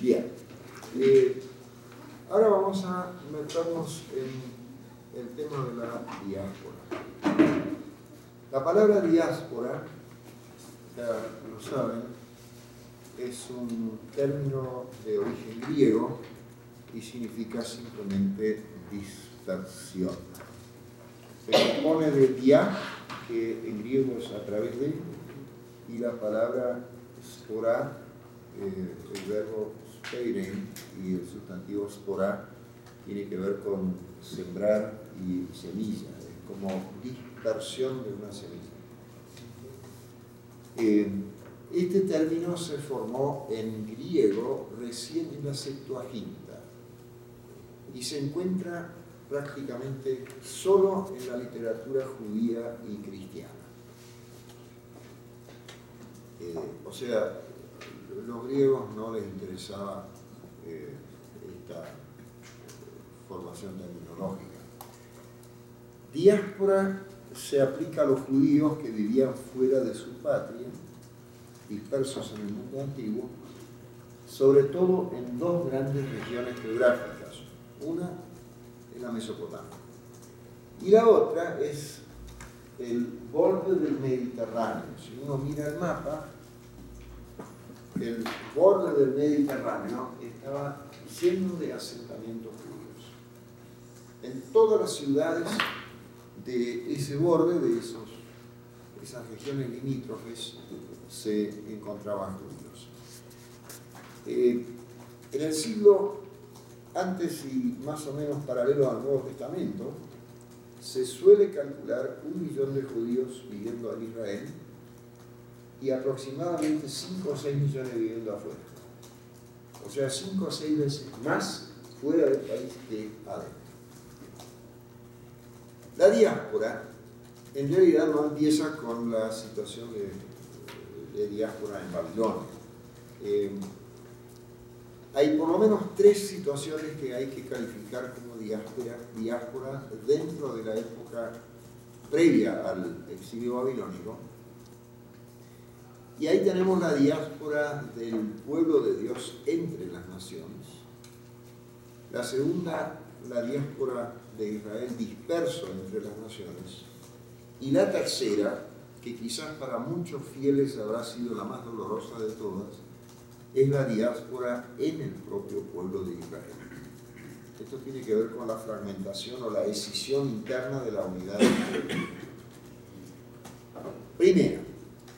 Bien, ahora vamos a meternos en el tema de la diáspora. La palabra diáspora, ya lo saben, es un término de origen griego y significa simplemente dispersión. Se compone de dia, que en griego es a través de, y la palabra spora, el verbo speirein y el sustantivo spora tiene que ver con sembrar y semilla, es como dispersión de una semilla. Este término se formó en griego recién en la Septuaginta y se encuentra prácticamente solo en la literatura judía y cristiana. O sea, los griegos no les interesaba esta formación terminológica. Diáspora se aplica a los judíos que vivían fuera de su patria, dispersos en el mundo antiguo, sobre todo en dos grandes regiones geográficas. Una es la Mesopotamia y la otra es el borde del Mediterráneo. Si uno mira el mapa, el borde del Mediterráneo estaba lleno de asentamientos judíos. En todas las ciudades de ese borde, de esas regiones limítrofes, se encontraban judíos. En el siglo antes y más o menos paralelo al Nuevo Testamento, se suele calcular 1 millón de judíos viviendo en Israel y aproximadamente 5 o 6 millones viviendo afuera. O sea, 5 o 6 veces más fuera del país que adentro. La diáspora, en realidad, no empieza con la situación de diáspora en Babilonia. Hay por lo menos 3 situaciones que hay que calificar como diáspora dentro de la época previa al exilio babilónico. Y ahí tenemos la diáspora del pueblo de Dios entre las naciones. La segunda, la diáspora de Israel disperso entre las naciones. Y la tercera, que quizás para muchos fieles habrá sido la más dolorosa de todas, es la diáspora en el propio pueblo de Israel. Esto tiene que ver con la fragmentación o la escisión interna de la unidad del pueblo. Primero,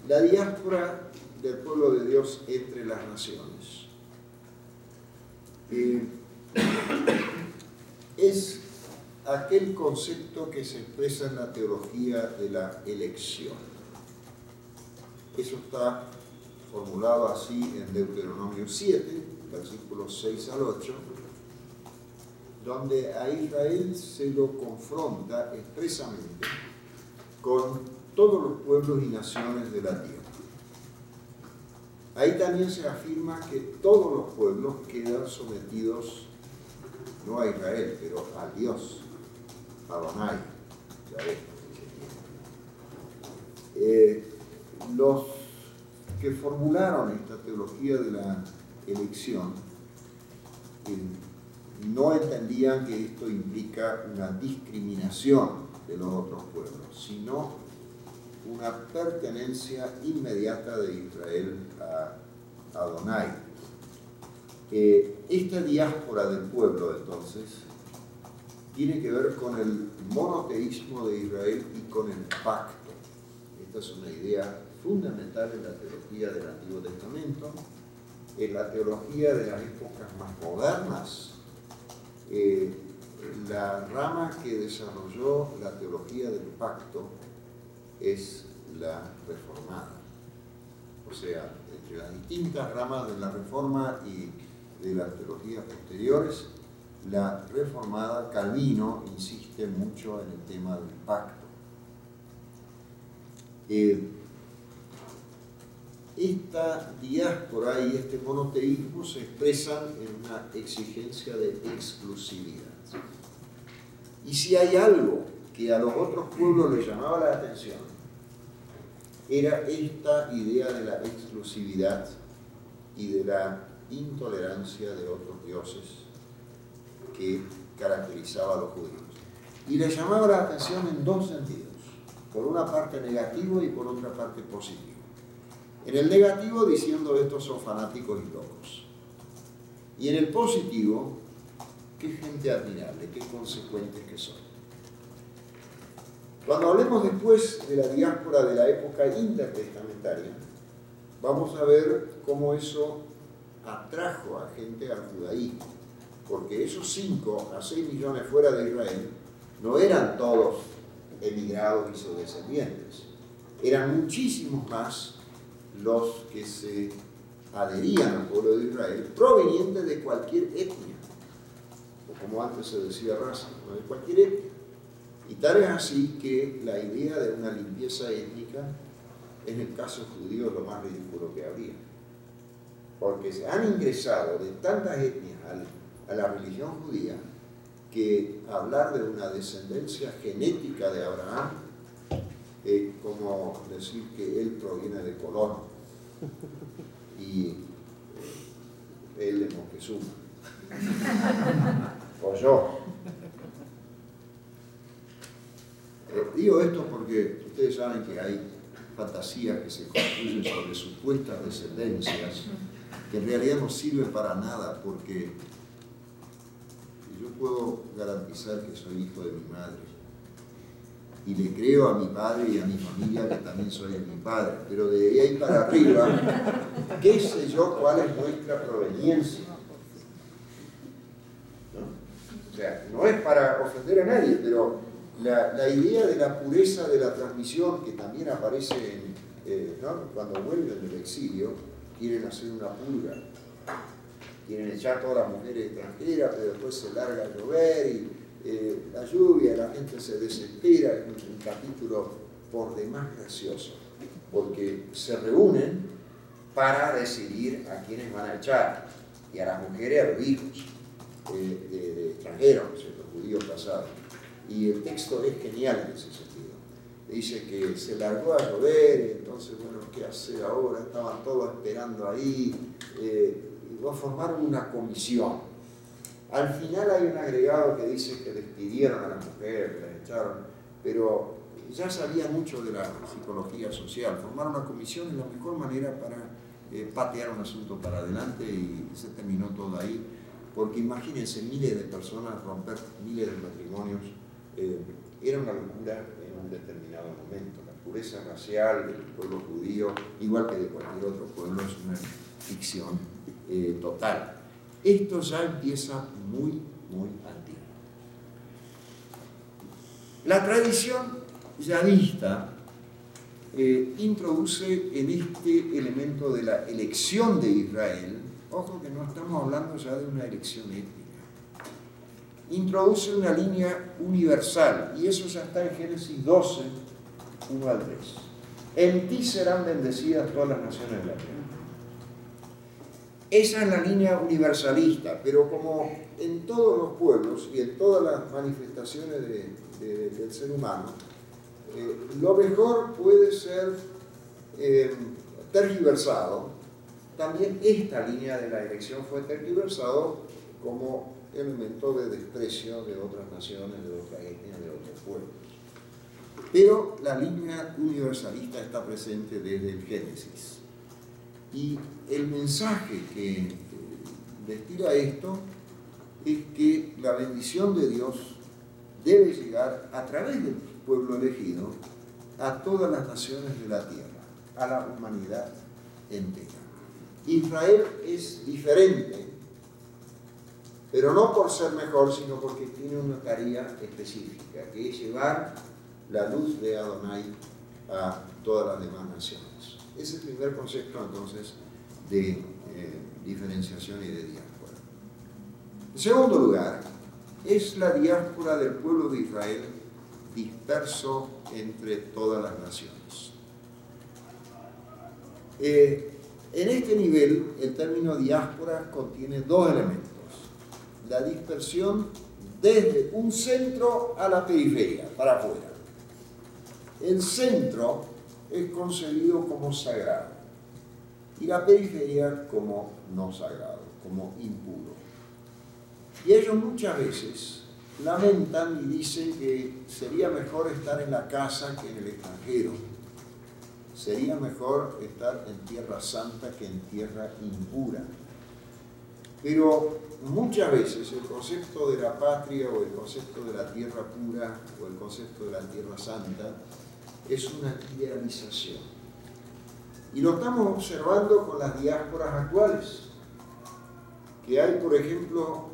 la diáspora del pueblo de Dios entre las naciones. Es aquel concepto que se expresa en la teología de la elección. Eso está formulado así en Deuteronomio 7, versículos 6 al 8, donde a Israel se lo confronta expresamente con todos los pueblos y naciones de la tierra. Ahí también se afirma que todos los pueblos quedan sometidos no a Israel, pero a Dios, a Adonai. Los que formularon esta teología de la elección no entendían que esto implica una discriminación de los otros pueblos, sino una pertenencia inmediata de Israel a Adonai. Esta diáspora del pueblo, entonces, tiene que ver con el monoteísmo de Israel y con el pacto. Esta es una idea fundamental en la teología del Antiguo Testamento. En la teología de las épocas más modernas, la rama que desarrolló la teología del pacto es la reformada. O sea, entre las distintas ramas de la reforma y de las teologías posteriores, la reformada, Calvino, insiste mucho en el tema del pacto. Esta diáspora y este monoteísmo se expresan en una exigencia de exclusividad. Y si hay algo que a los otros pueblos les llamaba la atención, era esta idea de la exclusividad y de la intolerancia de otros dioses que caracterizaba a los judíos. Y le llamaba la atención en dos sentidos, por una parte negativo y por otra parte positivo. En el negativo diciendo estos son fanáticos y locos. Y en el positivo, qué gente admirable, qué consecuentes que son. Cuando hablemos después de la diáspora de la época intertestamentaria, vamos a ver cómo eso atrajo a gente al judaísmo, porque esos 5 a 6 millones fuera de Israel no eran todos emigrados y sus descendientes, eran muchísimos más los que se adherían al pueblo de Israel, provenientes de cualquier etnia, o como antes se decía raza, ¿no? De cualquier etnia. Y tal es así que la idea de una limpieza étnica, en el caso judío, es lo más ridículo que habría. Porque se han ingresado de tantas etnias a la religión judía que hablar de una descendencia genética de Abraham es como decir que él proviene de Colón y él de Moctezuma o yo. Digo esto porque ustedes saben que hay fantasías que se construyen sobre supuestas descendencias que en realidad no sirven para nada, porque yo puedo garantizar que soy hijo de mi madre y le creo a mi padre y a mi familia que también soy de mi padre, pero de ahí para arriba, qué sé yo cuál es nuestra proveniencia, ¿no? O sea, no es para ofender a nadie, pero la idea de la pureza de la transmisión, que también aparece ¿no? Cuando vuelven del exilio, quieren hacer una purga, quieren echar a todas las mujeres extranjeras, pero después se larga a llover y la lluvia, la gente se desespera. Es un capítulo por demás gracioso, porque se reúnen para decidir a quiénes van a echar, y a las mujeres, a los hijos de extranjeros, los judíos casados. Y el texto es genial en ese sentido. Dice que se largó a llover, entonces, bueno, ¿qué hacer ahora? Estaban todos esperando ahí, y formaron una comisión. Al final hay un agregado que dice que despidieron a las mujeres, que las echaron, pero ya sabían mucho de la psicología social. Formaron una comisión y la mejor manera para patear un asunto para adelante, y se terminó todo ahí, porque imagínense, miles de personas, romper miles de matrimonios, era una locura en un determinado momento. La pureza racial del pueblo judío, igual que de cualquier otro pueblo, es una ficción total. Esto ya empieza muy, muy antiguo. La tradición yadista introduce en este elemento de la elección de Israel, ojo que no estamos hablando ya de una elección étnica, introduce una línea universal, y eso ya está en Génesis 12, 1 al 3. En ti serán bendecidas todas las naciones de la tierra. Esa es la línea universalista, pero como en todos los pueblos y en todas las manifestaciones del ser humano, lo mejor puede ser tergiversado. También esta línea de la elección fue tergiversado como elemento de desprecio de otras naciones, de otras etnias, de otros pueblos. Pero la línea universalista está presente desde el Génesis. Y el mensaje que destila esto es que la bendición de Dios debe llegar a través del pueblo elegido a todas las naciones de la tierra, a la humanidad entera. Israel es diferente, pero no por ser mejor, sino porque tiene una tarea específica, que es llevar la luz de Adonai a todas las demás naciones. Ese es el primer concepto, entonces, de diferenciación y de diáspora. En segundo lugar, es la diáspora del pueblo de Israel disperso entre todas las naciones. En este nivel, el término diáspora contiene dos elementos: la dispersión desde un centro a la periferia, para afuera. El centro es concebido como sagrado y la periferia como no sagrado. como impuro. Y ellos muchas veces lamentan y dicen que sería mejor estar en la casa que en el extranjero. Sería mejor estar en tierra santa que en tierra impura. Pero muchas veces el concepto de la patria o el concepto de la tierra pura o el concepto de la tierra santa es una idealización. Y lo estamos observando con las diásporas actuales, que hay, por ejemplo,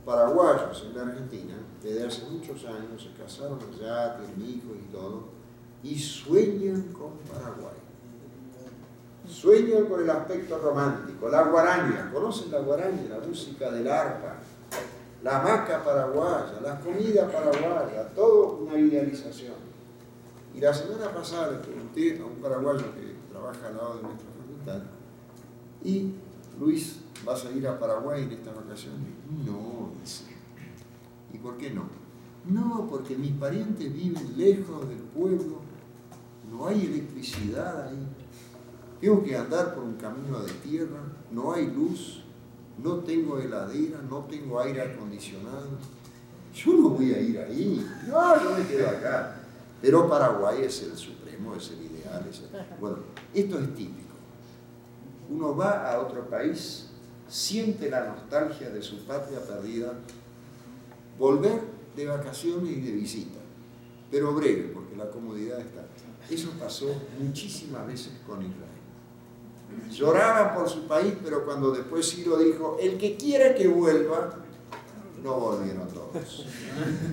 paraguayos en la Argentina, que desde hace muchos años se casaron allá, tienen hijos y todo, y sueñan con Paraguay. Sueñan con el aspecto romántico, la guaraña, ¿conocen la guaraña? La música del arpa, la hamaca paraguaya, la comida paraguaya, todo una idealización. Y la semana pasada le pregunté a un paraguayo que trabaja al lado de nuestra facultad, y Luis, ¿vas a ir a Paraguay en estas vacaciones? No, dice. ¿Y por qué no? No, porque mis parientes viven lejos del pueblo, no hay electricidad ahí, tengo que andar por un camino de tierra, no hay luz, no tengo heladera, no tengo aire acondicionado. Yo no voy a ir ahí, no, yo me quedo acá. Pero Paraguay es el supremo, es el ideal. Bueno, esto es típico. Uno va a otro país, siente la nostalgia de su patria perdida, volver de vacaciones y de visita, pero breve, porque la comodidad está. Eso pasó muchísimas veces con Israel. Lloraban por su país, pero cuando después Ciro dijo, el que quiera que vuelva, no volvieron todos.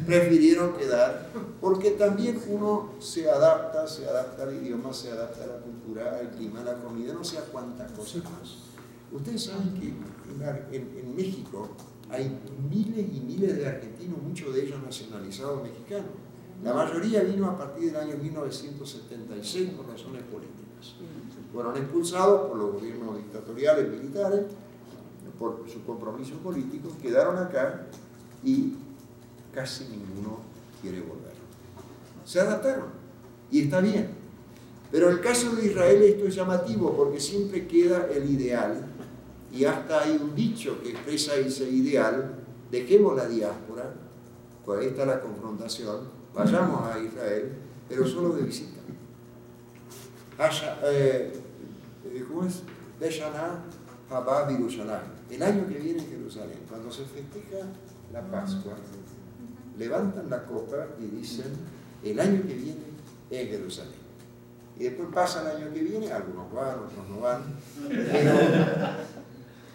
Prefirieron quedar, porque también uno se adapta al idioma, se adapta a la cultura, al clima, a la comida, no sé a cuántas cosas más. Ustedes saben que en México hay miles y miles de argentinos, muchos de ellos nacionalizados mexicanos. La mayoría vino a partir del año 1976 por razones políticas. Fueron expulsados por los gobiernos dictatoriales militares, por su compromiso político, quedaron acá y casi ninguno quiere volver. Se adaptaron y está bien. Pero el caso de Israel esto es llamativo porque siempre queda el ideal y hasta hay un dicho que expresa ese ideal: dejemos la diáspora, pues ahí está la confrontación, vayamos a Israel, pero solo de visita. ¿Cómo es? Beshana Habá Yerushalayim. El año que viene en Jerusalén, cuando se festeja la Pascua, levantan la copa y dicen, el año que viene en Jerusalén. Y después pasa el año que viene, algunos van, otros no van, pero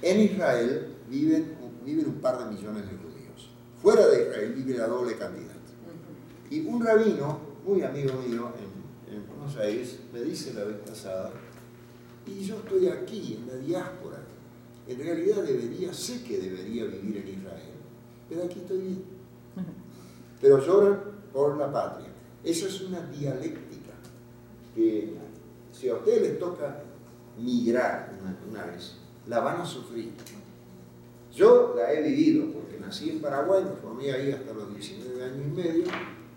en Israel viven un par de millones de judíos. Fuera de Israel vive la doble cantidad. Y un rabino, muy amigo mío en Buenos Aires, me dice la vez pasada, y yo estoy aquí en la diáspora, en realidad sé que debería vivir en Israel, pero aquí estoy bien. Pero lloran por la patria. Esa es una dialéctica que si a ustedes les toca migrar una vez, la van a sufrir. Yo la he vivido porque nací en Paraguay, me formé ahí hasta los 19 años y medio,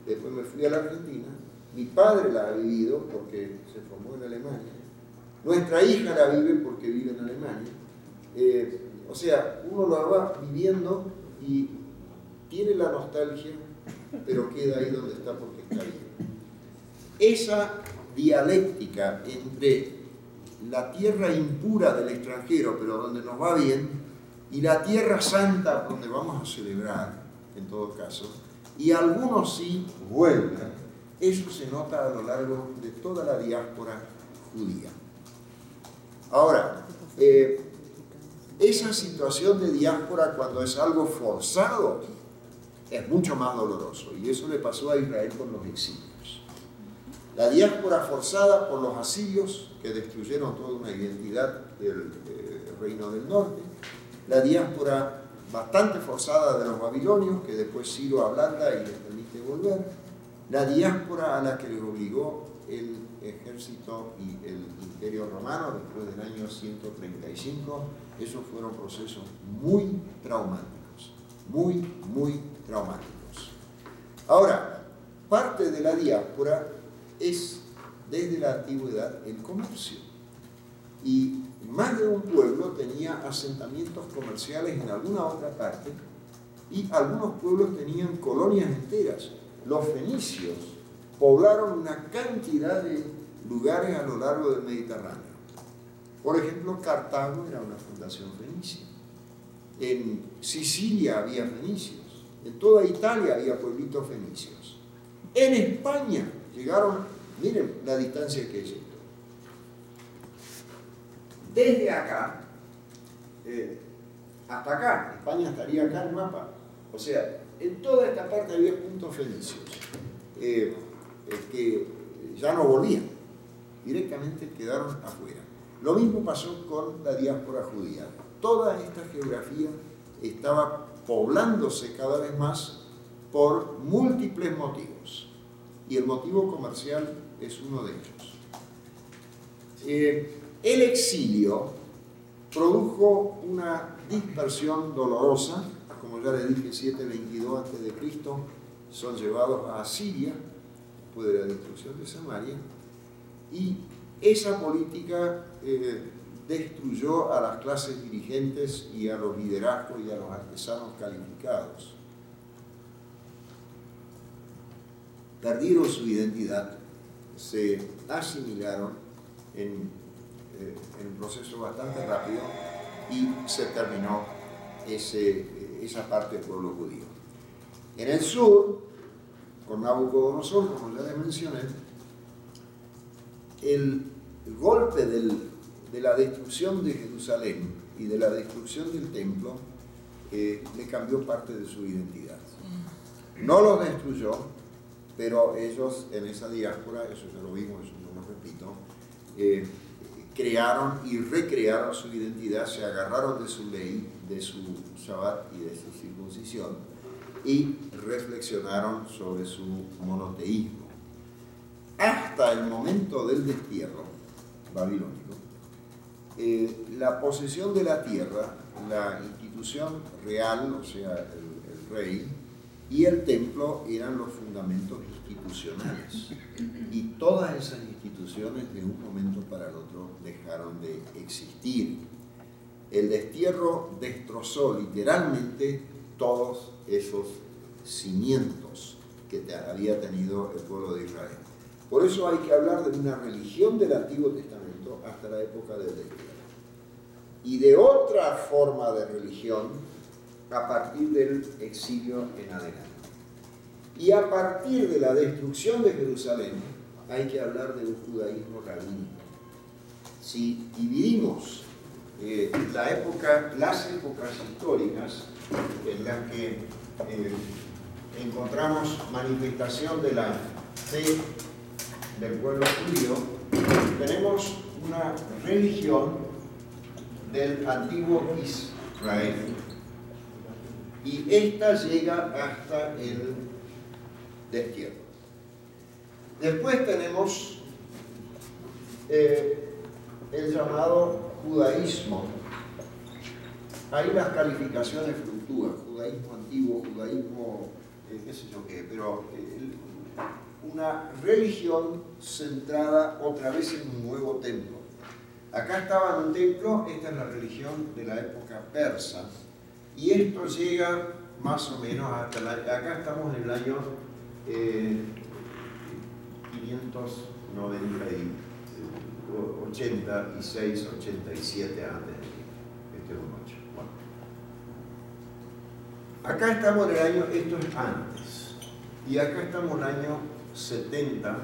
después me fui a la Argentina. Mi padre la ha vivido porque se formó en Alemania. Nuestra hija la vive porque vive en Alemania. O sea, uno la va viviendo y tiene la nostalgia, pero queda ahí donde está porque está bien. Esa dialéctica entre la tierra impura del extranjero, pero donde nos va bien, y la tierra santa, donde vamos a celebrar, en todo caso, y algunos sí vuelven, eso se nota a lo largo de toda la diáspora judía. Ahora, esa situación de diáspora cuando es algo forzado es mucho más doloroso, y eso le pasó a Israel con los exilios. La diáspora forzada por los asirios, que destruyeron toda una identidad del reino del norte, la diáspora bastante forzada de los babilonios, que después Ciro ablanda y les permite volver, la diáspora a la que les obligó el ejército y el imperio romano después del año 135, esos fueron procesos muy traumáticos, muy traumáticos. Ahora, parte de la diáspora es, desde la antigüedad, el comercio. y más de un pueblo tenía asentamientos comerciales en alguna otra parte, y algunos pueblos tenían colonias enteras. Los fenicios poblaron una cantidad de lugares a lo largo del Mediterráneo. Por ejemplo, Cartago era una fundación fenicia. En Sicilia había fenicios. En toda Italia había pueblitos fenicios. En España llegaron, miren la distancia que es esto. Desde acá hasta acá, España estaría acá en el mapa. O sea, en toda esta parte había puntos fenicios que ya no volvían, directamente quedaron afuera. Lo mismo pasó con la diáspora judía. Toda esta geografía estaba poblándose cada vez más por múltiples motivos, y el motivo comercial es uno de ellos. El exilio produjo una dispersión dolorosa. Como ya les dije, 722 a.C. son llevados a Asiria después de la destrucción de Samaria, y esa política destruyó a las clases dirigentes y a los liderazgos y a los artesanos calificados. Perdieron su identidad, se asimilaron en un proceso bastante rápido, y se terminó esa parte del pueblo judío. En el sur, con Nabucodonosor, como ya les mencioné, el golpe de la destrucción de Jerusalén y de la destrucción del templo le cambió parte de su identidad. No lo destruyó, pero ellos en esa diáspora, eso ya lo vimos, eso no lo repito, crearon y recrearon su identidad, se agarraron de su ley, de su Shabbat y de su circuncisión, y reflexionaron sobre su monoteísmo. Hasta el momento del destierro babilónico, la posesión de la tierra, la institución real, o sea, el rey, y el templo eran los fundamentos institucionales, y todas esas instituciones de un momento para el otro dejaron de existir. El destierro destrozó literalmente todos esos cimientos que había tenido el pueblo de Israel. Por eso hay que hablar de una religión del Antiguo Testamento hasta la época del destierro, y de otra forma de religión a partir del exilio en adelante. Y a partir de la destrucción de Jerusalén hay que hablar de un judaísmo rabínico. Si dividimos las épocas históricas en las que encontramos manifestación de la fe del pueblo judío, tenemos una religión del antiguo Israel, y esta llega hasta el destierro. Después tenemos el llamado judaísmo. Ahí las calificaciones fluctúan: judaísmo antiguo, judaísmo qué sé yo qué, pero una religión centrada otra vez en un nuevo templo. Acá estaba en un templo, esta es la religión de la época persa, y esto llega más o menos hasta acá estamos en el año 586, 87 antes. Este es un 8. Bueno. Acá estamos en el año, esto es antes, y acá estamos en el año 70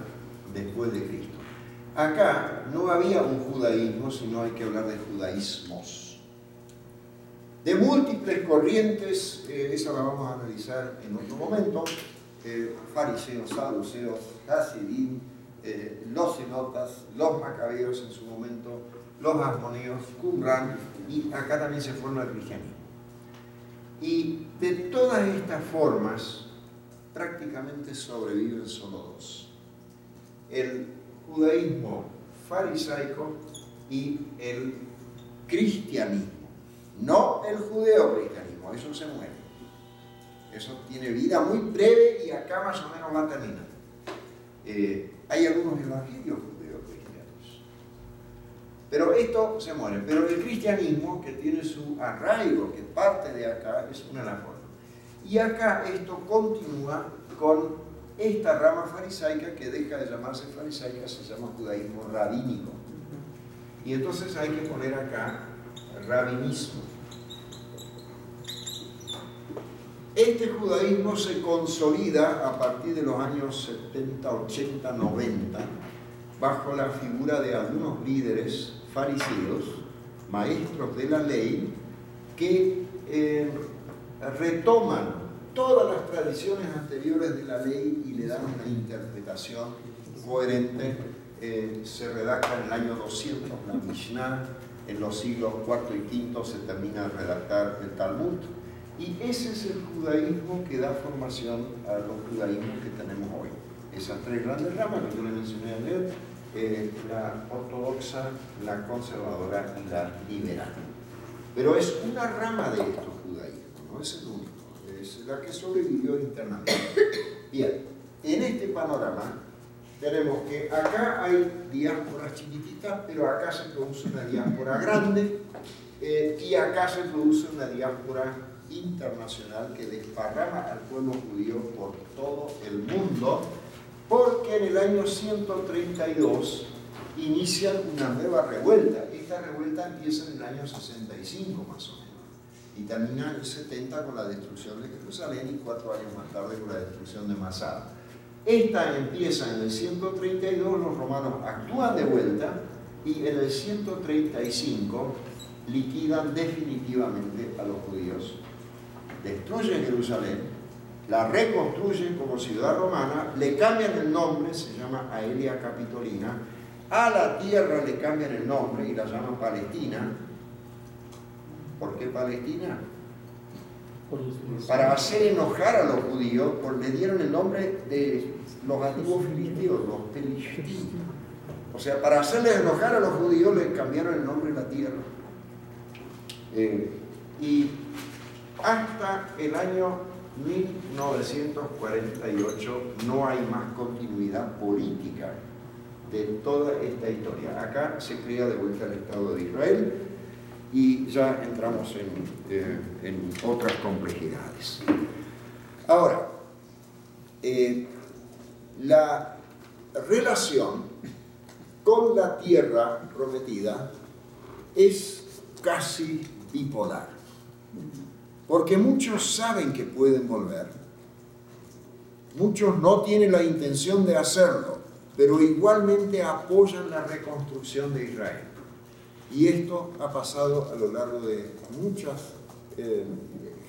después de Cristo. Acá no había un judaísmo, sino hay que hablar de judaísmos. De múltiples corrientes, esa la vamos a analizar en otro momento. Fariseos, saduceos, hasidim, los cenotas, los macabeos en su momento, los asmoneos, Qumran, y acá también se forma el cristianismo. Y de todas estas formas prácticamente sobreviven solo dos: el judaísmo farisaico y el cristianismo. No el judeocristianismo, eso se muere. Eso tiene vida muy breve y acá más o menos va a terminar. Hay algunos evangelios judeocristianos. Pero esto se muere. Pero el cristianismo, que tiene su arraigo, que parte de acá, es una de las formas. Y acá esto continúa con esta rama farisaica que deja de llamarse farisaica, se llama judaísmo rabínico. Y entonces hay que poner acá rabinismo. Este judaísmo se consolida a partir de los años 70, 80, 90, bajo la figura de algunos líderes fariseos, maestros de la ley, que retoman todas las tradiciones anteriores de la ley y le dan una interpretación coherente. Se redacta en el año 200 la Mishnah, en los siglos IV y V se termina de redactar el Talmud. Y ese es el judaísmo que da formación a los judaísmos que tenemos hoy. Esas tres grandes ramas que yo le mencioné ayer, la ortodoxa, la conservadora y la liberal. Pero es una rama de estos judaísmos, no es el único, es la que sobrevivió internamente. Bien, en este panorama tenemos que acá hay diásporas chiquititas, pero acá se produce una diáspora grande y acá se produce una diáspora internacional que desparrama al pueblo judío por todo el mundo, porque en el año 132 inician una nueva revuelta. Esta revuelta empieza en el año 65 más o menos y termina en el 70 con la destrucción de Jerusalén y 4 años más tarde con la destrucción de Masada. Esta empieza en el 132, los romanos actúan de vuelta y en el 135 liquidan definitivamente a los judíos. Destruyen Jerusalén, la reconstruyen como ciudad romana, le cambian el nombre, se llama Aelia Capitolina, a la tierra le cambian el nombre y la llaman Palestina. ¿Por qué Palestina? Para hacer enojar a los judíos, le dieron el nombre de los antiguos filisteos, los pelishtim. O sea, para hacerles enojar a los judíos les cambiaron el nombre de la tierra. Y hasta el año 1948 no hay más continuidad política de toda esta historia. Acá se crea de vuelta el Estado de Israel y ya entramos en otras complejidades. Ahora, la relación con la tierra prometida es casi bipolar, porque muchos saben que pueden volver, muchos no tienen la intención de hacerlo, pero igualmente apoyan la reconstrucción de Israel. Y esto ha pasado a lo largo de muchas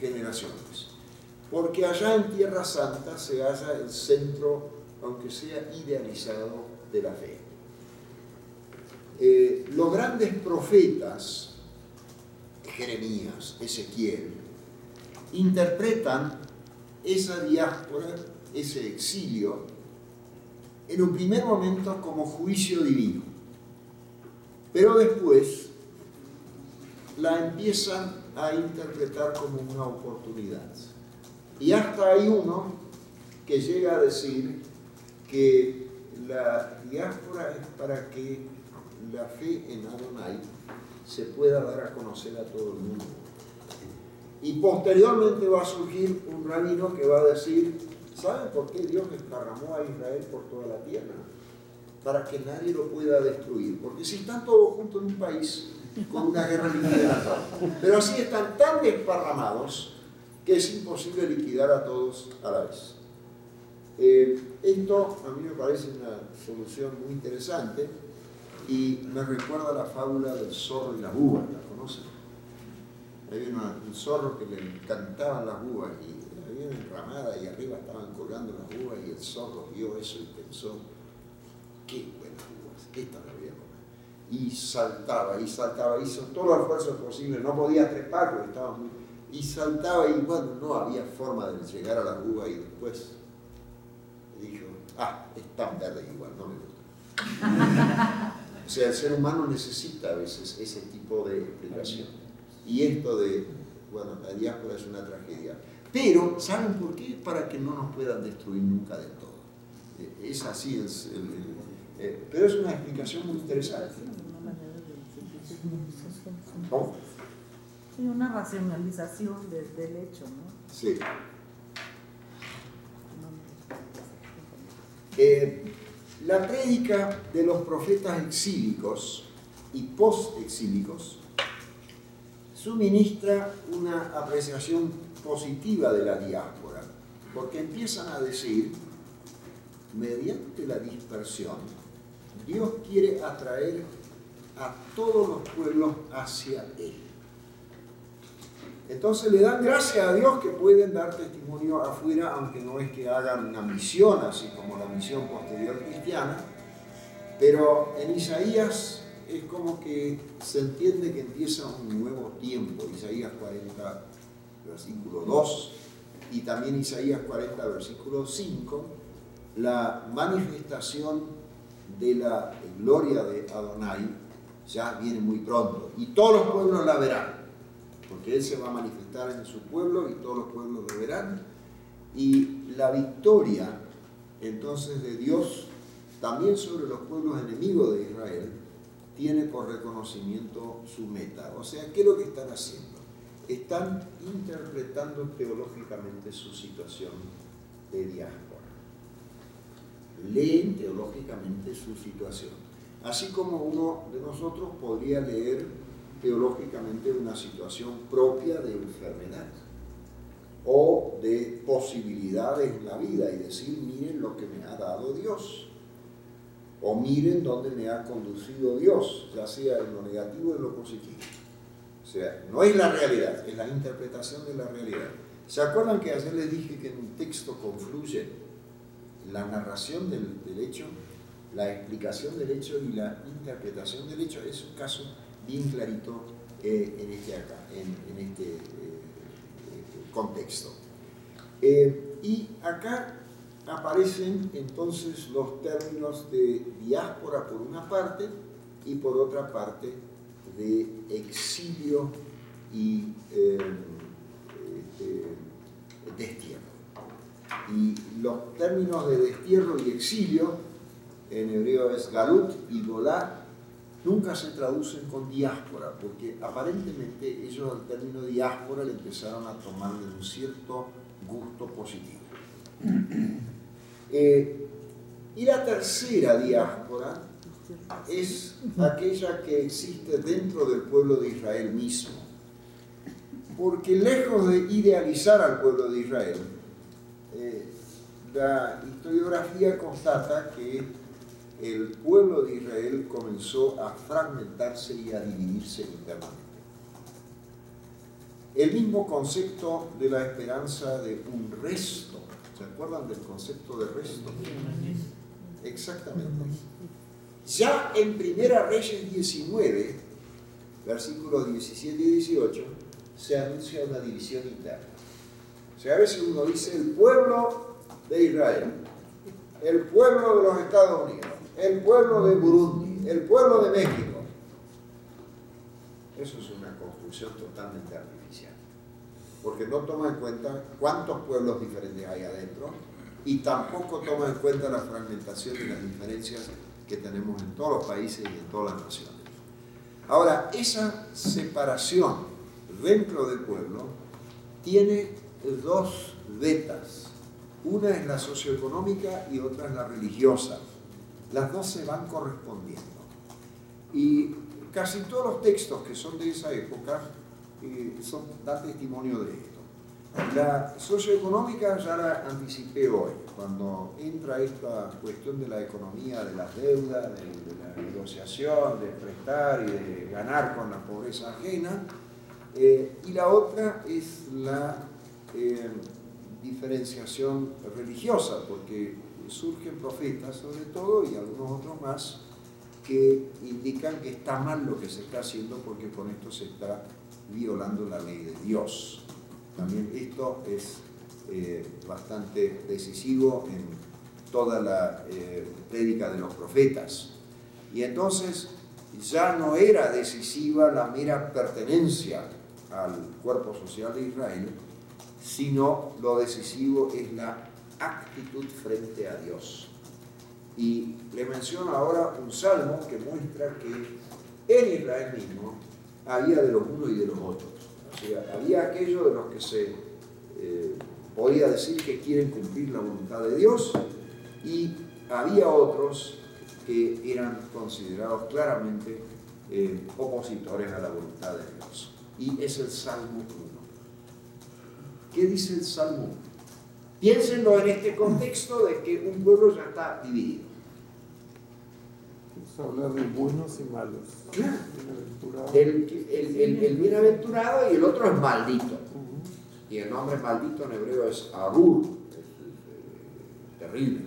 generaciones, porque allá en Tierra Santa se halla el centro, aunque sea idealizado, de la fe. Los grandes profetas, Jeremías, Ezequiel, interpretan esa diáspora, ese exilio, en un primer momento como juicio divino, pero después la empiezan a interpretar como una oportunidad. Y hasta hay uno que llega a decir que la diáspora es para que la fe en Adonai se pueda dar a conocer a todo el mundo. Y posteriormente va a surgir un rabino que va a decir, ¿saben por qué Dios desparramó a Israel por toda la tierra? Para que nadie lo pueda destruir. Porque si están todos juntos en un país, con una guerra liquidada, pero así están tan desparramados que es imposible liquidar a todos a la vez. Esto a mí me parece una solución muy interesante y me recuerda la fábula del zorro y las uvas, ¿la conocen? Había un zorro que le encantaban las uvas y había una enramada y arriba estaban colgando las uvas y el zorro vio eso y pensó, qué buenas uvas, esta la voy a comer. Y saltaba, hizo todo el esfuerzo posible, no podía trepar porque estaba muy... Y saltaba y bueno, no había forma de llegar a las uvas y después dijo, es tan verde igual, no me gusta. O sea, el ser humano necesita a veces ese tipo de explicación. Y esto de, bueno, la diáspora es una tragedia. Pero, ¿saben por qué? Para que no nos puedan destruir nunca del todo. Es así, pero es una explicación muy interesante. ¿Cómo? Sí, una racionalización del hecho, ¿no? Sí. La prédica de los profetas exílicos y post-exílicos suministra una apreciación positiva de la diáspora, porque empiezan a decir, mediante la dispersión, Dios quiere atraer a todos los pueblos hacia Él. Entonces le dan gracias a Dios que pueden dar testimonio afuera, aunque no es que hagan una misión así como la misión posterior cristiana, pero en Isaías es como que se entiende que empieza un nuevo tiempo. Isaías 40, versículo 2, y también Isaías 40, versículo 5, la manifestación de la gloria de Adonai ya viene muy pronto, y todos los pueblos la verán, porque Él se va a manifestar en su pueblo y todos los pueblos lo verán, y la victoria entonces de Dios también sobre los pueblos enemigos de Israel tiene por reconocimiento su meta. O sea, ¿qué es lo que están haciendo? Están interpretando teológicamente su situación de diáspora. Leen teológicamente su situación. Así como uno de nosotros podría leer teológicamente una situación propia de enfermedad o de posibilidades en la vida y decir, miren lo que me ha dado Dios, o miren dónde me ha conducido Dios, ya sea en lo negativo o en lo positivo. O sea, no es la realidad, es la interpretación de la realidad. ¿Se acuerdan que ayer les dije que en un texto confluye la narración del hecho, la explicación del hecho y la interpretación del hecho? Es un caso bien clarito en este contexto. Y acá aparecen entonces los términos de diáspora por una parte y por otra parte de exilio y destierro. Y los términos de destierro y exilio en hebreo es galut y golá, nunca se traducen con diáspora, porque aparentemente ellos al término diáspora le empezaron a tomar de un cierto gusto positivo. Y la tercera diáspora es aquella que existe dentro del pueblo de Israel mismo, porque lejos de idealizar al pueblo de Israel, la historiografía constata que el pueblo de Israel comenzó a fragmentarse y a dividirse internamente. El mismo concepto de la esperanza de un resto, ¿se acuerdan del concepto de resto? Exactamente. Ya en Primera Reyes 19, versículos 17 y 18, se anuncia una división interna. O sea, a veces uno dice el pueblo de Israel, el pueblo de los Estados Unidos, el pueblo de Burundi, el pueblo de México. Eso es una construcción totalmente artificial, porque no toma en cuenta cuántos pueblos diferentes hay adentro y tampoco toma en cuenta la fragmentación y las diferencias que tenemos en todos los países y en todas las naciones. Ahora, esa separación dentro del pueblo tiene dos vetas. Una es la socioeconómica y otra es la religiosa. Las dos se van correspondiendo. Y casi todos los textos que son de esa época dan testimonio de esto. La socioeconómica ya la anticipé hoy, cuando entra esta cuestión de la economía, de las deudas, de la negociación, de prestar y de ganar con la pobreza ajena. Y la otra es la diferenciación religiosa, porque surgen profetas sobre todo y algunos otros más que indican que está mal lo que se está haciendo porque con esto se está violando la ley de Dios. También esto es bastante decisivo en toda la prédica de los profetas. Y entonces ya no era decisiva la mera pertenencia al cuerpo social de Israel, sino lo decisivo es la actitud frente a Dios. Y le menciono ahora un salmo que muestra que en Israel mismo había de los unos y de los otros. O sea, había aquellos de los que se podía decir que quieren cumplir la voluntad de Dios, y había otros que eran considerados claramente opositores a la voluntad de Dios. Y es el Salmo 1. ¿Qué dice el Salmo 1? Piénsenlo en este contexto de que un pueblo ya está dividido. Se habla de buenos y malos. Claro. Bienaventurado. El bienaventurado y el otro es maldito. Y el nombre maldito en hebreo es Arur, terrible.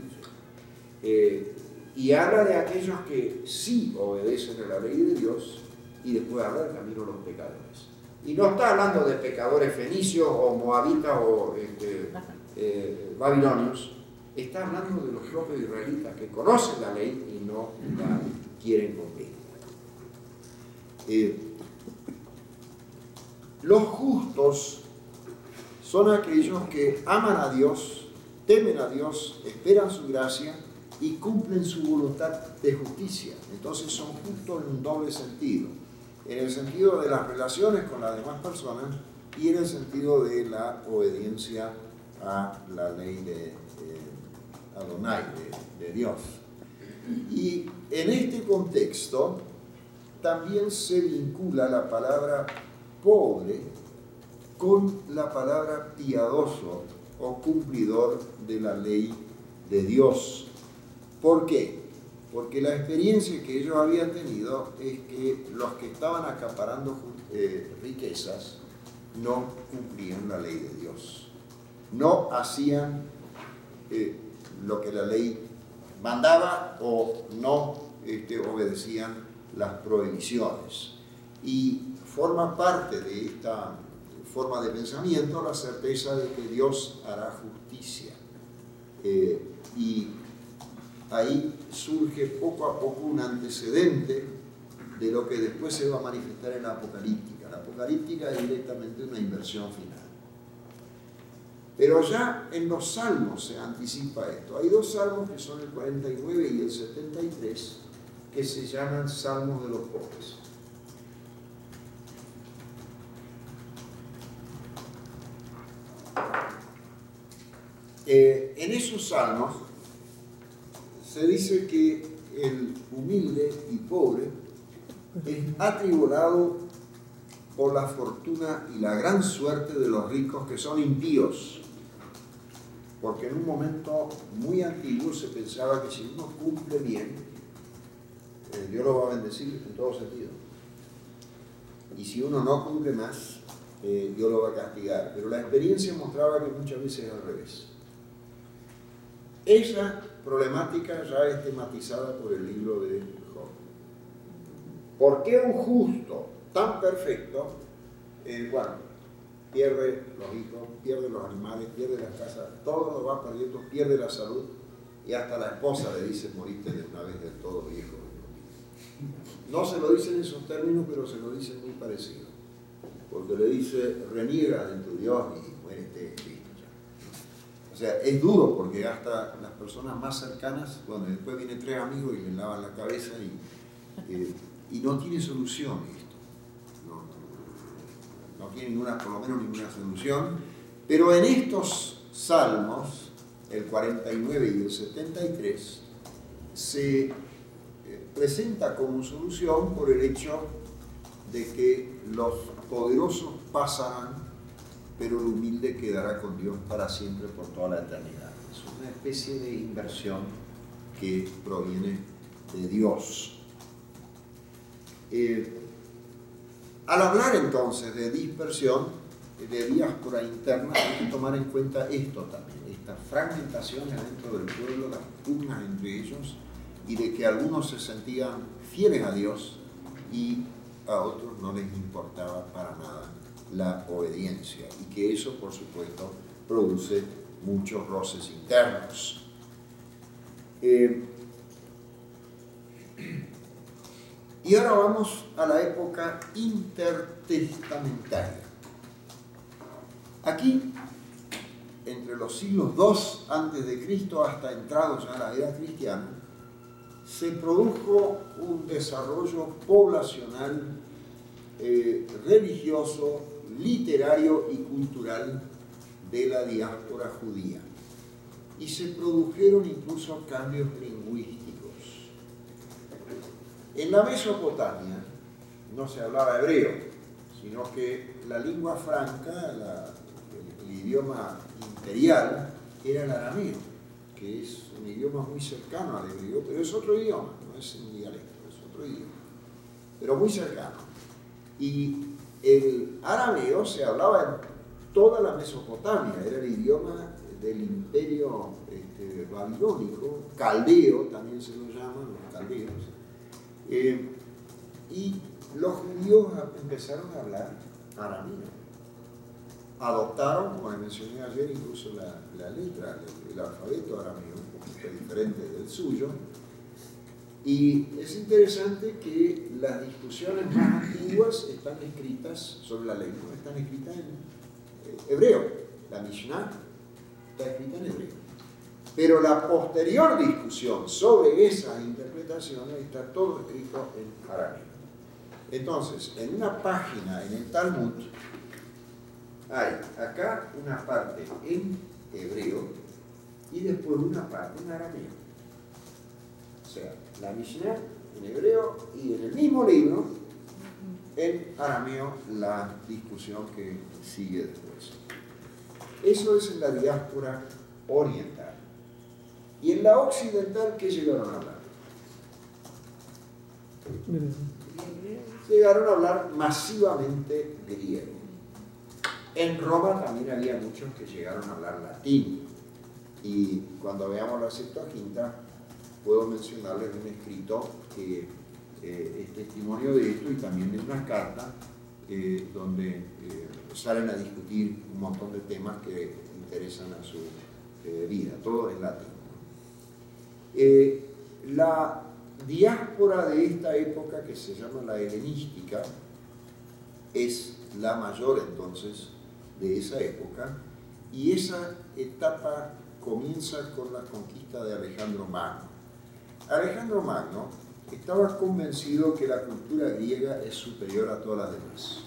Y habla de aquellos que sí obedecen a la ley de Dios, y después habla del camino de los pecadores. Y no está hablando de pecadores fenicios o moabitas o babilonios, está hablando de los propios israelitas que conocen la ley y no la quieren cumplir. Los justos son aquellos que aman a Dios, temen a Dios, esperan su gracia y cumplen su voluntad de justicia. Entonces son justos en un doble sentido: en el sentido de las relaciones con las demás personas y en el sentido de la obediencia a la ley de Adonai, de Dios. Y en este contexto también se vincula la palabra pobre con la palabra piadoso o cumplidor de la ley de Dios. ¿Por qué? Porque la experiencia que ellos habían tenido es que los que estaban acaparando riquezas no cumplían la ley de Dios. No hacían lo que la ley mandaba o no obedecían las prohibiciones. Y forma parte de esta forma de pensamiento la certeza de que Dios hará justicia. Y ahí surge poco a poco un antecedente de lo que después se va a manifestar en la apocalíptica. La apocalíptica es directamente una inversión final. Pero ya en los salmos se anticipa esto. Hay dos salmos que son el 49 y el 73 que se llaman salmos de los pobres. En esos salmos se dice que el humilde y pobre es atribulado por la fortuna y la gran suerte de los ricos que son impíos. Porque en un momento muy antiguo se pensaba que si uno cumple bien, Dios lo va a bendecir en todo sentido. Y si uno no cumple más, Dios lo va a castigar. Pero la experiencia mostraba que muchas veces es al revés. Esa problemática ya es tematizada por el libro de Job. ¿Por qué un justo tan perfecto, pierde los hijos, pierde los animales, pierde las casas, todo lo va perdiendo, pierde la salud, y hasta la esposa le dice: moriste de una vez del todo, viejo? No se lo dicen en esos términos, pero se lo dicen muy parecido, porque le dice: reniega de tu Dios y muérete, listo ya. O sea, es duro, porque hasta las personas más cercanas, bueno, después vienen tres amigos y le lavan la cabeza y no tiene solución esto. No tiene por lo menos ninguna solución. Pero en estos salmos, el 49 y el 73, se presenta como solución por el hecho de que los poderosos pasarán, pero el humilde quedará con Dios para siempre, por toda la eternidad. Es una especie de inversión que proviene de Dios. Al hablar entonces de dispersión, de diáspora interna, hay que tomar en cuenta esto también, estas fragmentaciones dentro del pueblo, las pugnas entre ellos, y de que algunos se sentían fieles a Dios y a otros no les importaba para nada la obediencia, y que eso, por supuesto, produce muchos roces internos. Y ahora vamos a la época intertestamentaria. Aquí, entre los siglos II a.C. hasta entrados ya a la era cristiana, se produjo un desarrollo poblacional, religioso, literario y cultural de la diáspora judía. Y se produjeron incluso cambios lingüísticos. En la Mesopotamia no se hablaba hebreo, sino que la lengua franca, el idioma imperial, era el arameo, que es un idioma muy cercano al hebreo, pero es otro idioma, no es un dialecto, es otro idioma, pero muy cercano. Y el arameo se hablaba en toda la Mesopotamia, era el idioma del imperio babilónico, caldeo también se lo llaman, los caldeos, y los judíos empezaron a hablar arameo. Adoptaron, como les mencioné ayer, incluso la letra, el alfabeto arameo, un poquito diferente del suyo. Y es interesante que las discusiones más antiguas están escritas sobre la lengua, están escritas en hebreo. La Mishnah está escrita en hebreo. Pero la posterior discusión sobre esas interpretaciones está todo escrito en arameo. Entonces, en una página en el Talmud hay acá una parte en hebreo y después una parte en arameo. O sea, la Mishnah en hebreo y en el mismo libro en arameo la discusión que sigue después. Eso es en la diáspora oriental. Y en la occidental, ¿qué llegaron a hablar? Llegaron a hablar masivamente griego. En Roma también había muchos que llegaron a hablar latín. Y cuando veamos la Septuaginta, puedo mencionarles un escrito que es testimonio de esto y también de una carta donde salen a discutir un montón de temas que interesan a su vida. Todo en latín. La diáspora de esta época, que se llama la helenística, es la mayor entonces de esa época, y esa etapa comienza con la conquista de Alejandro Magno. Alejandro Magno estaba convencido que la cultura griega es superior a todas las demás.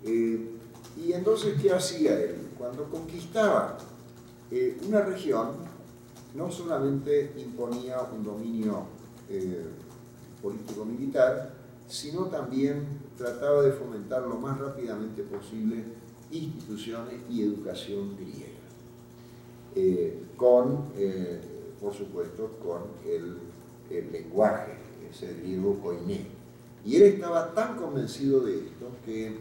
Y entonces, ¿qué hacía él? Cuando conquistaba una región, no solamente imponía un dominio político-militar, sino también trataba de fomentar lo más rápidamente posible instituciones y educación griega, por supuesto, con el lenguaje, ese griego koiné. Y él estaba tan convencido de esto que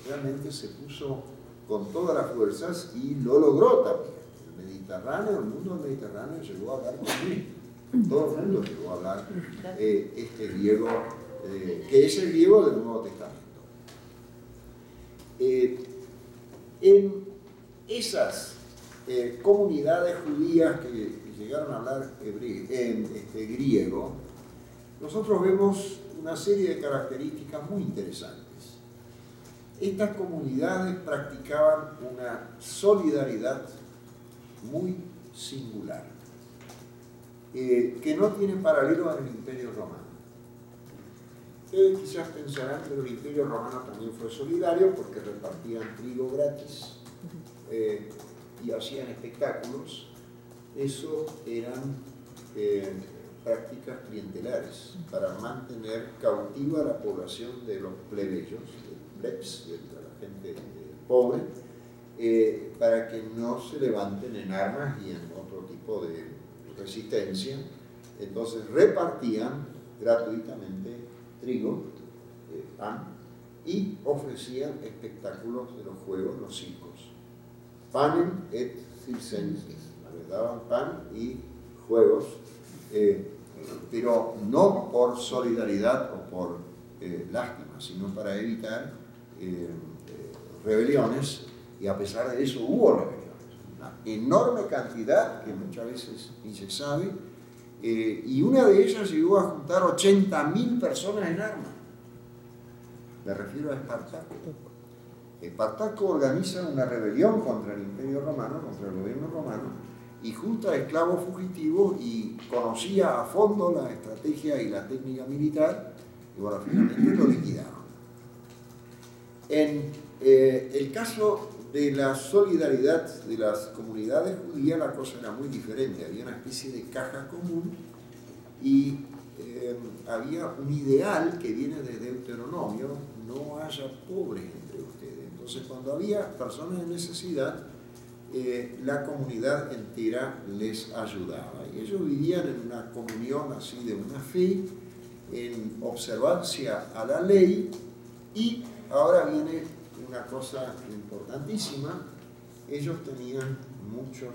realmente se puso con todas las fuerzas y lo logró también. El mundo del Mediterráneo llegó a hablar con todo el mundo llegó a hablar este griego, que es el griego del Nuevo Testamento. En esas comunidades judías que llegaron a hablar griego, nosotros vemos una serie de características muy interesantes. Estas comunidades practicaban una solidaridad muy singular, que no tiene paralelo en el Imperio Romano. Ustedes quizás pensarán que el Imperio Romano también fue solidario porque repartían trigo gratis y hacían espectáculos. Eso eran prácticas clientelares para mantener cautiva a la población de los plebeyos, de plebs, de la gente pobre, para que no se levanten en armas y en otro tipo de resistencia. Entonces repartían gratuitamente trigo, pan, y ofrecían espectáculos de los juegos, los circos. Panem et circenses, les daban pan y juegos, pero no por solidaridad o por lástima, sino para evitar rebeliones. Y a pesar de eso hubo rebeliones, una enorme cantidad que muchas veces ni se sabe, y una de ellas llegó a juntar 80.000 personas en armas. Me refiero a Espartaco. Espartaco organiza una rebelión contra el Imperio Romano, contra el gobierno romano, y junta esclavos fugitivos y conocía a fondo la estrategia y la técnica militar y bueno, finalmente lo liquidaron. En el caso de la solidaridad de las comunidades judías la cosa era muy diferente, había una especie de caja común y había un ideal que viene de Deuteronomio: no haya pobres entre ustedes. Entonces cuando había personas en necesidad, la comunidad entera les ayudaba y ellos vivían en una comunión así de una fe, en observancia a la ley. Y ahora viene una cosa importantísima: ellos tenían muchos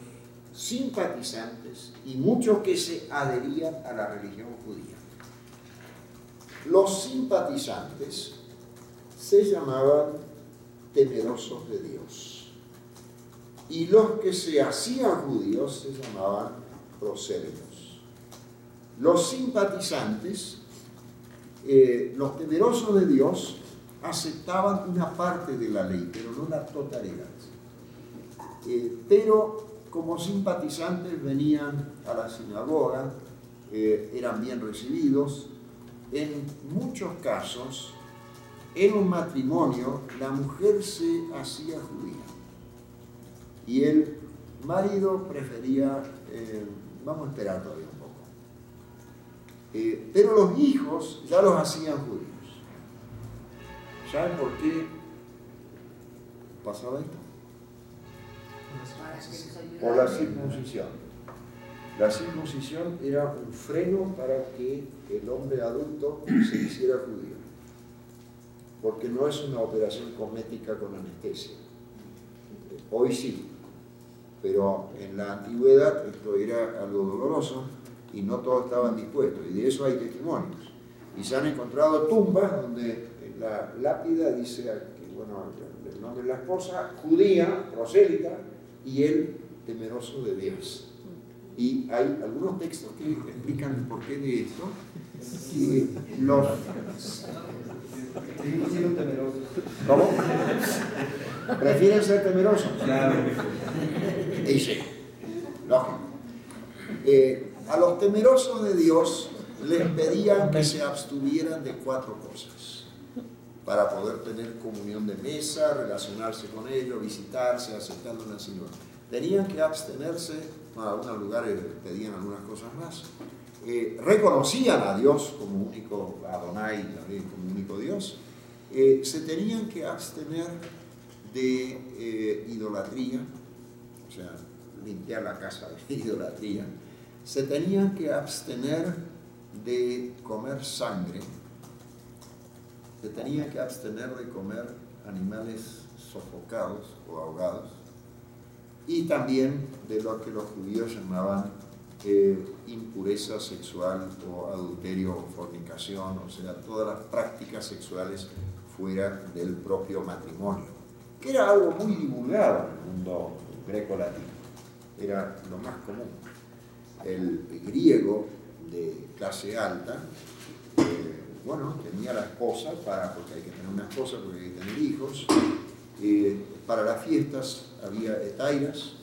simpatizantes y muchos que se adherían a la religión judía. Los simpatizantes se llamaban temerosos de Dios y los que se hacían judíos se llamaban prosélitos. Los simpatizantes, los temerosos de Dios, aceptaban una parte de la ley, pero no la totalidad. Pero como simpatizantes venían a la sinagoga, eran bien recibidos. En muchos casos, en un matrimonio, la mujer se hacía judía y el marido prefería, vamos a esperar todavía un poco, pero los hijos ya los hacían judíos. ¿Saben por qué pasaba esto? Por la circuncisión. La circuncisión era un freno para que el hombre adulto se hiciera judío, porque no es una operación cosmética con anestesia. Hoy sí, pero en la antigüedad esto era algo doloroso y no todos estaban dispuestos, y de eso hay testimonios. Y se han encontrado tumbas donde la lápida dice que, bueno, el nombre de la esposa, judía, prosélita, y él temeroso de Dios. Y hay algunos textos que explican el porqué de esto. Y los... ¿Cómo? ¿Prefieren ser temerosos? Claro. Dice, lógico. A los temerosos de Dios les pedían que se abstuvieran de 4 cosas para poder tener comunión de mesa, relacionarse con ellos, visitarse, aceptarlo en el Señor. Tenían que abstenerse, en algunos lugares pedían algunas cosas más. Reconocían a Dios como único, Adonai también como único Dios. Se tenían que abstener de idolatría, o sea, limpiar la casa de idolatría. Se tenían que abstener de comer sangre. Se tenían que abstener de comer animales sofocados o ahogados, y también de lo que los judíos llamaban impureza sexual o adulterio o fornicación, o sea, todas las prácticas sexuales fuera del propio matrimonio, que era algo muy divulgado en el mundo greco-latino, era lo más común. El griego de clase alta, bueno, tenía la esposa, porque hay que tener una esposa, porque hay que tener hijos. Para las fiestas había etairas,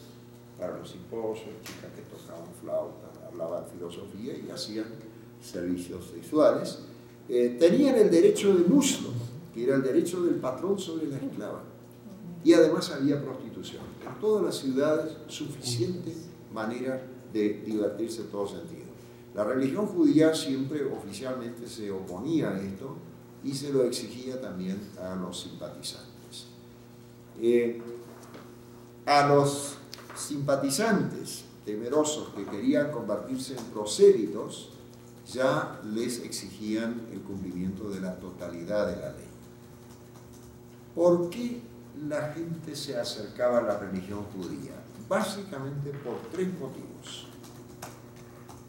para los simposios, chicas que tocaban flauta, hablaban filosofía y hacían servicios sexuales. Tenían el derecho de muslo, que era el derecho del patrón sobre la esclava. Y además había prostitución. En todas las ciudades, suficiente manera de divertirse en todo sentido. La religión judía siempre oficialmente se oponía a esto y se lo exigía también a los simpatizantes. A los simpatizantes temerosos que querían convertirse en prosélitos ya les exigían el cumplimiento de la totalidad de la ley. ¿Por qué la gente se acercaba a la religión judía? Básicamente por 3 motivos.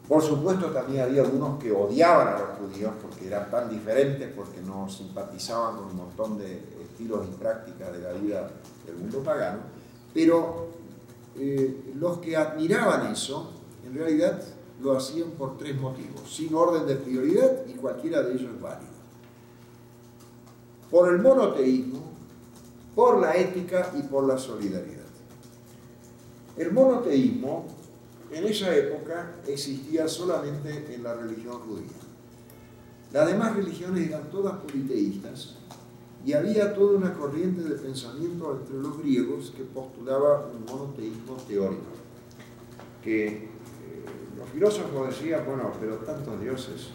Por supuesto, también había algunos que odiaban a los judíos porque eran tan diferentes, porque no simpatizaban con un montón de estilos y prácticas de la vida del mundo pagano, pero los que admiraban eso, en realidad lo hacían por 3 motivos, sin orden de prioridad, y cualquiera de ellos es válido. Por el monoteísmo, por la ética y por la solidaridad. El monoteísmo en esa época existía solamente en la religión judía. Las demás religiones eran todas politeístas y había toda una corriente de pensamiento entre los griegos que postulaba un monoteísmo teórico. Que los filósofos decían, bueno, pero tantos dioses,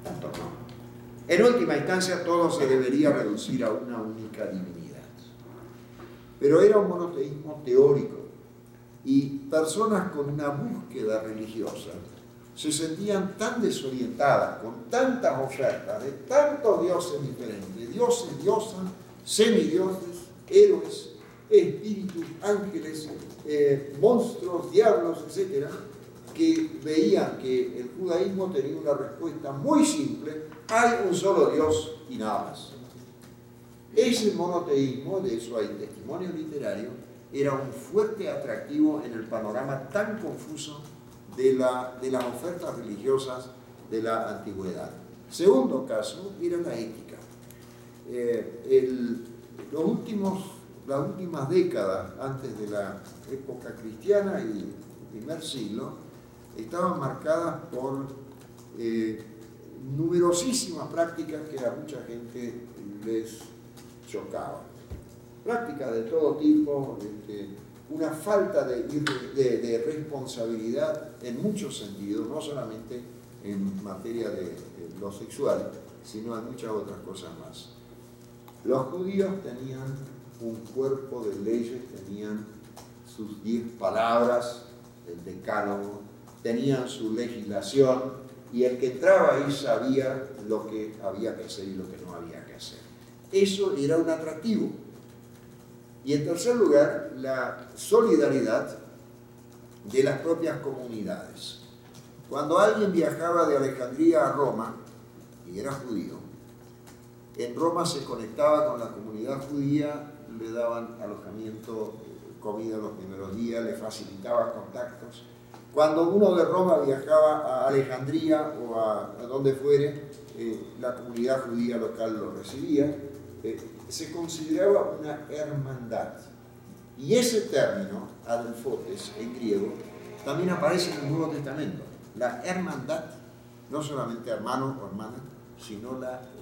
tantos no. En última instancia, todo se debería reducir a una única divinidad. Pero era un monoteísmo teórico y personas con una búsqueda religiosa se sentían tan desorientadas, con tantas ofertas de tantos dioses diferentes, dioses, diosas, semidioses, héroes, espíritus, ángeles, monstruos, diablos, etc., que veían que el judaísmo tenía una respuesta muy simple: hay un solo Dios y nada más. Ese monoteísmo, de eso hay testimonio literario, era un fuerte atractivo en el panorama tan confuso de las ofertas religiosas de la antigüedad. Segundo caso era la ética. Las últimas décadas antes de la época cristiana y el primer siglo estaban marcadas por numerosísimas prácticas que a mucha gente les chocaban. Prácticas de todo tipo, una falta de responsabilidad en muchos sentidos, no solamente en materia de lo sexual, sino en muchas otras cosas más. Los judíos tenían un cuerpo de leyes, tenían sus 10 palabras, el decálogo, tenían su legislación, y el que entraba ahí sabía lo que había que hacer y lo que no había que hacer. Eso era un atractivo. Y en tercer lugar, la solidaridad de las propias comunidades. Cuando alguien viajaba de Alejandría a Roma, y era judío, en Roma se conectaba con la comunidad judía, le daban alojamiento, comida los primeros días, le facilitaba contactos. Cuando uno de Roma viajaba a Alejandría o a donde fuere, la comunidad judía local lo recibía. Se consideraba una hermandad. Y ese término, adelphotes en griego, también aparece en el Nuevo Testamento. La hermandad, no solamente hermano o hermana, sino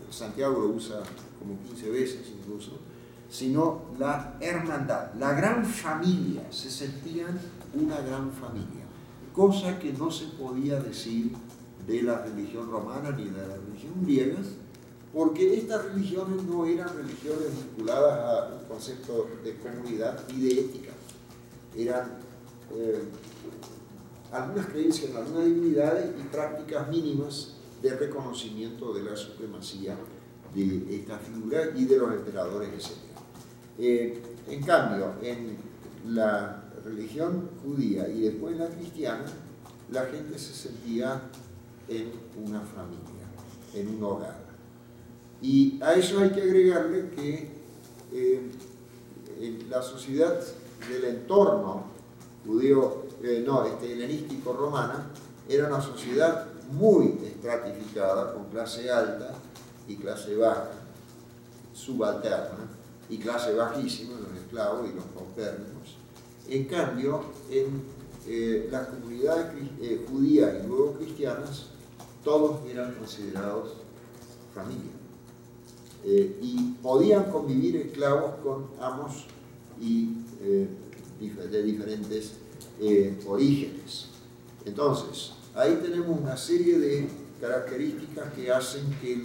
Santiago lo usa como 15 veces incluso, sino la hermandad, la gran familia, se sentían una gran familia, cosa que no se podía decir de la religión romana ni de la religión griega, porque estas religiones no eran religiones vinculadas a un concepto de comunidad y de ética. Eran algunas creencias en algunas divinidades y prácticas mínimas de reconocimiento de la supremacía de esta figura y de los emperadores, etc. En cambio, en la religión judía y después en la cristiana, la gente se sentía en una familia, en un hogar. Y a eso hay que agregarle que en la sociedad del entorno judío, helenístico romana, era una sociedad muy estratificada, con clase alta y clase baja, subalterna, y clase bajísima, los esclavos y los paupérrimos. En cambio, en las comunidades judías y luego cristianas, todos eran considerados familia. Y podían convivir esclavos con amos y de diferentes orígenes. Entonces, ahí tenemos una serie de características que hacen que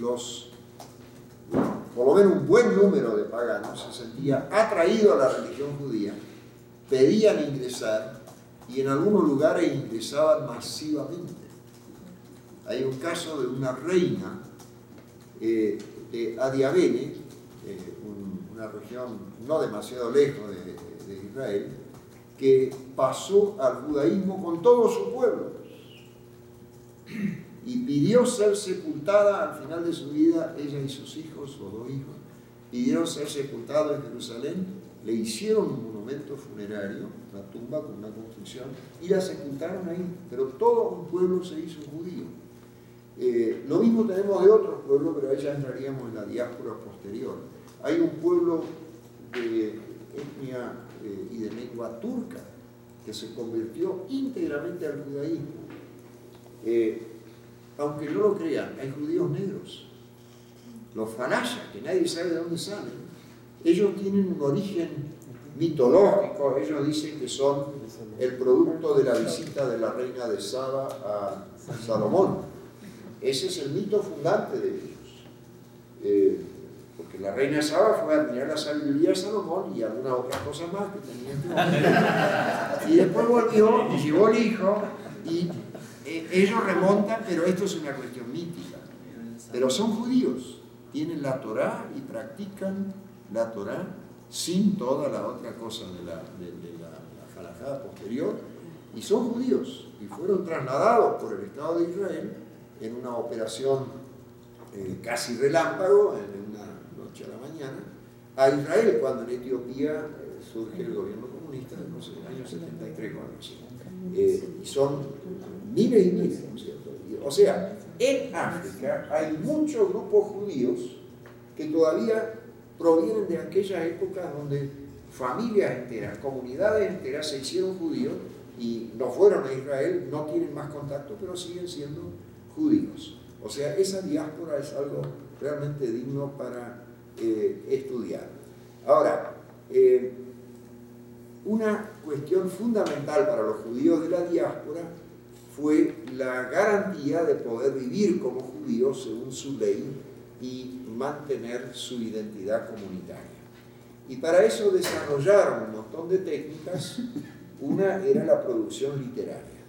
por lo menos un buen número de paganos se sentía atraído a la religión judía, pedían ingresar y en algunos lugares ingresaban masivamente. Hay un caso de una reina de Adiabene, una región no demasiado lejos de Israel, que pasó al judaísmo con todo su pueblo y pidió ser sepultada al final de su vida, ella y sus hijos, o 2 hijos, pidieron ser sepultados en Jerusalén, le hicieron un monumento funerario, una tumba con una construcción, y la sepultaron ahí, pero todo un pueblo se hizo judío. Lo mismo tenemos de otros pueblos, pero ahí ya entraríamos en la diáspora posterior. Hay un pueblo de etnia y de lengua turca que se convirtió íntegramente al judaísmo. Aunque no lo crean, hay judíos negros, los falayas, que nadie sabe de dónde salen. Ellos tienen un origen mitológico, ellos dicen que son el producto de la visita de la reina de Saba a Salomón. Ese es el mito fundante de ellos. Porque la reina de Saba fue a admirar la sabiduría de Salomón y algunas otras cosas más que tenía este hombre. Y después volvió y llevó el hijo y ellos remontan, pero esto es una cuestión mítica. Pero son judíos, tienen la Torá y practican la Torá sin toda la otra cosa de la falajada posterior, y son judíos, y fueron trasladados por el Estado de Israel en una operación casi relámpago, en una noche a la mañana, a Israel, cuando en Etiopía surge el gobierno comunista, no sé, en el año 73 o algo así. Y son miles y miles, ¿no es cierto? O sea, en África hay muchos grupos judíos que todavía provienen de aquellas épocas donde familias enteras, comunidades enteras se hicieron judíos y no fueron a Israel, no tienen más contacto, pero siguen siendo judíos. O sea, esa diáspora es algo realmente digno para estudiar. Ahora, una cuestión fundamental para los judíos de la diáspora fue la garantía de poder vivir como judíos según su ley y mantener su identidad comunitaria. Y para eso desarrollaron un montón de técnicas. Una era la producción literaria.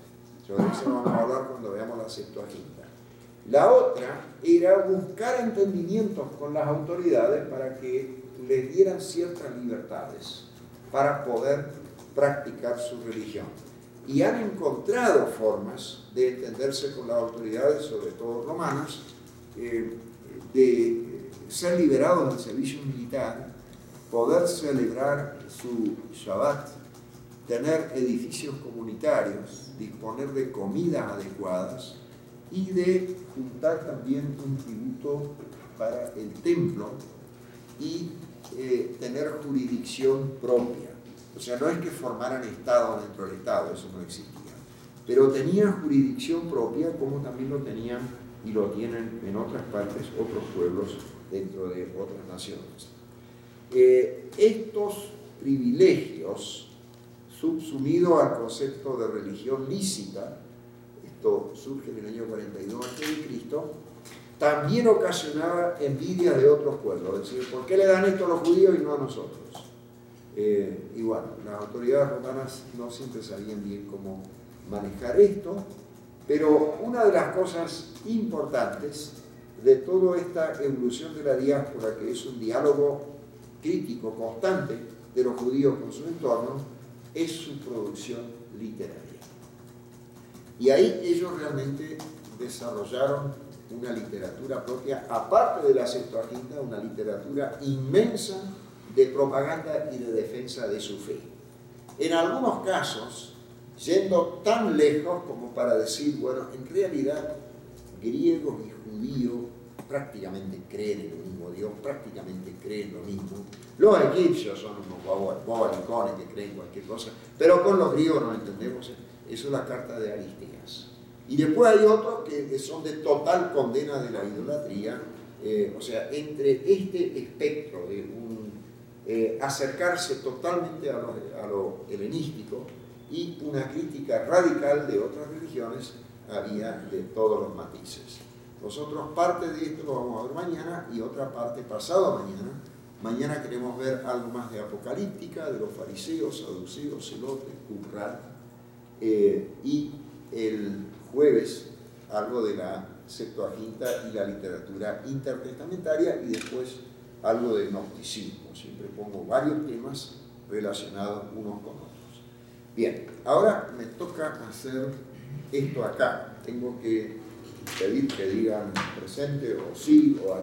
Sobre eso vamos a hablar cuando veamos la Septuaginta. La otra era buscar entendimientos con las autoridades para que les dieran ciertas libertades para poder practicar su religión. Y han encontrado formas de entenderse con las autoridades, sobre todo romanas, de ser liberados del servicio militar, poder celebrar su Shabbat, tener edificios comunitarios, disponer de comidas adecuadas y de juntar también un tributo para el templo y tener jurisdicción propia. O sea, no es que formaran Estado dentro del Estado, eso no existía, pero tenían jurisdicción propia como también lo tenían y lo tienen en otras partes otros pueblos dentro de otras naciones. Estos privilegios subsumidos al concepto de religión lícita, esto surge en el año 42 a.C., también ocasionaba envidia de otros pueblos, es decir, ¿por qué le dan esto a los judíos y no a nosotros? Y bueno, las autoridades romanas no siempre sabían bien cómo manejar esto, pero una de las cosas importantes de toda esta evolución de la diáspora, que es un diálogo crítico constante de los judíos con su entorno, es su producción literaria. Y ahí ellos realmente desarrollaron una literatura propia, aparte de la Septuaginta, una literatura inmensa de propaganda y de defensa de su fe. En algunos casos, yendo tan lejos como para decir, bueno, en realidad griegos y judíos prácticamente creen en el mismo Dios, prácticamente creen lo mismo. Los egipcios son unos bobalicones que creen cualquier cosa, pero con los griegos nos entendemos. Eso es la carta de Aristías. Y después hay otros que son de total condena de la idolatría, o sea, entre este espectro de acercarse totalmente a lo helenístico y una crítica radical de otras religiones, había de todos los matices. Nosotros parte de esto lo vamos a ver mañana y otra parte pasado mañana. Mañana queremos ver algo más de apocalíptica, de los fariseos, saduceos, celotes, Qumran, y el jueves algo de la Septuaginta y la literatura intertestamentaria y después algo de gnosticismo. Siempre pongo varios temas relacionados unos con otros. Bien, ahora me toca hacer esto acá. Tengo que pedir que digan presente o sí o